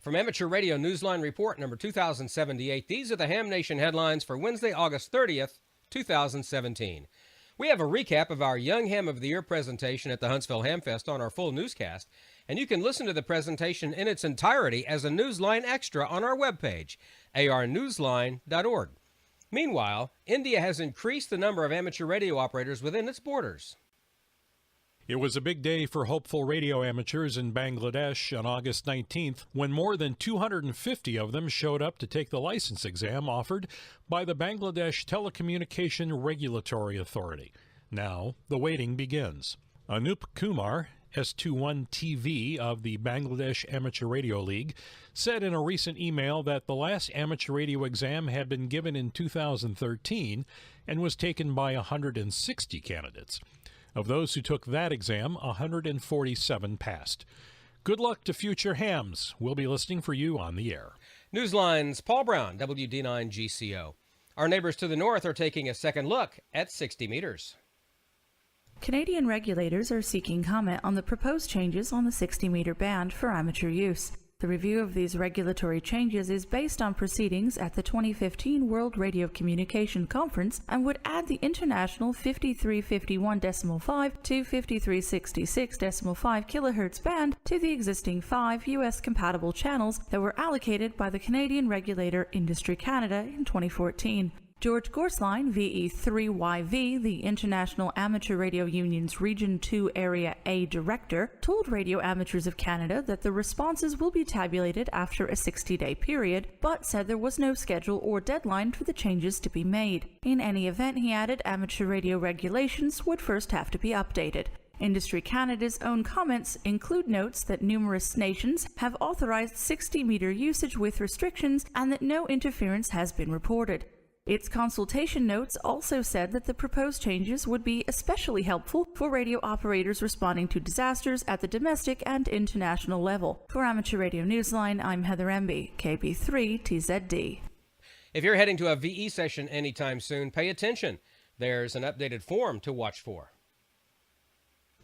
From Amateur Radio Newsline Report number 2078, these are the Ham Nation headlines for Wednesday, August 30th, 2017. We have a recap of our Young Ham of the Year presentation at the Huntsville Ham Fest on our full newscast, and you can listen to the presentation in its entirety as a Newsline Extra on our webpage, arnewsline.org. Meanwhile, India has increased the number of amateur radio operators within its borders. It was a big day for hopeful radio amateurs in Bangladesh on August 19th when more than 250 of them showed up to take the license exam offered by the Bangladesh Telecommunication Regulatory Authority. Now, the waiting begins. Anup Kumar, S21TV of the Bangladesh Amateur Radio League, said in a recent email that the last amateur radio exam had been given in 2013 and was taken by 160 candidates. Of those who took that exam, 147 passed. Good luck to future hams. We'll be listening for you on the air. Newsline's Paul Brown, WD9GCO. Our neighbors to the north are taking a second look at 60 meters. Canadian regulators are seeking comment on the proposed changes on the 60-meter band for amateur use. The review of these regulatory changes is based on proceedings at the 2015 World Radio Communication Conference and would add the international 5351.5 to 5366.5 kHz band to the existing 5 U.S. compatible channels that were allocated by the Canadian regulator Industry Canada in 2014. George Gorsline, VE3YV, the International Amateur Radio Union's Region 2 Area A Director, told Radio Amateurs of Canada that the responses will be tabulated after a 60-day period, but said there was no schedule or deadline for the changes to be made. In any event, he added, amateur radio regulations would first have to be updated. Industry Canada's own comments include notes that numerous nations have authorized 60-meter usage with restrictions and that no interference has been reported. Its consultation notes also said that the proposed changes would be especially helpful for radio operators responding to disasters at the domestic and international level. For Amateur Radio Newsline, I'm Heather Emby, KB3TZD. If you're heading to a VE session anytime soon, pay attention. There's an updated form to watch for.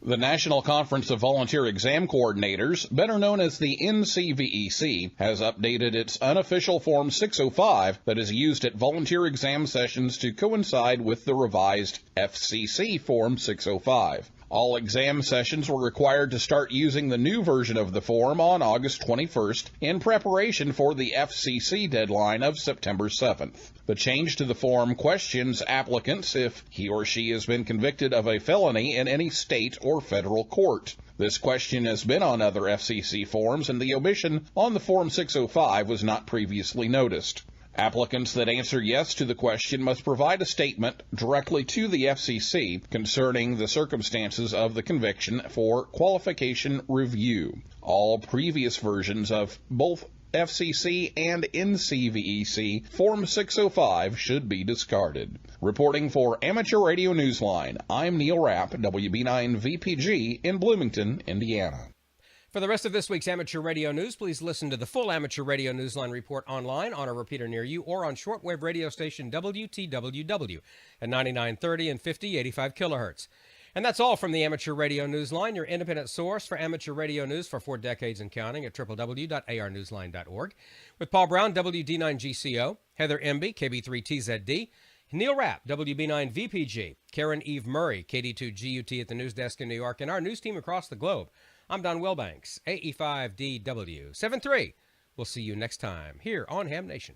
The National Conference of Volunteer Exam Coordinators, better known as the NCVEC, has updated its unofficial Form 605 that is used at volunteer exam sessions to coincide with the revised FCC Form 605. All exam sessions were required to start using the new version of the form on August 21st in preparation for the FCC deadline of September 7th. The change to the form questions applicants if he or she has been convicted of a felony in any state or federal court. This question has been on other FCC forms, and the omission on the Form 605 was not previously noticed. Applicants that answer yes to the question must provide a statement directly to the FCC concerning the circumstances of the conviction for qualification review. All previous versions of both FCC and NCVEC Form 605 should be discarded. Reporting for Amateur Radio Newsline, I'm Neil Rapp, WB9VPG in Bloomington, Indiana. For the rest of this week's Amateur Radio News, please listen to the full Amateur Radio Newsline report online on a repeater near you or on shortwave radio station WTWW at 9930 and 5085 kilohertz. And that's all from the Amateur Radio Newsline, your independent source for amateur radio news for 4 decades and counting at www.arnewsline.org. With Paul Brown, WD9GCO, Heather Emby, KB3TZD, Neil Rapp, WB9VPG, Karen Eve Murray, KD2GUT at the news desk in New York, and our news team across the globe. I'm Don Wilbanks, AE5DW73. We'll see you next time here on Ham Nation.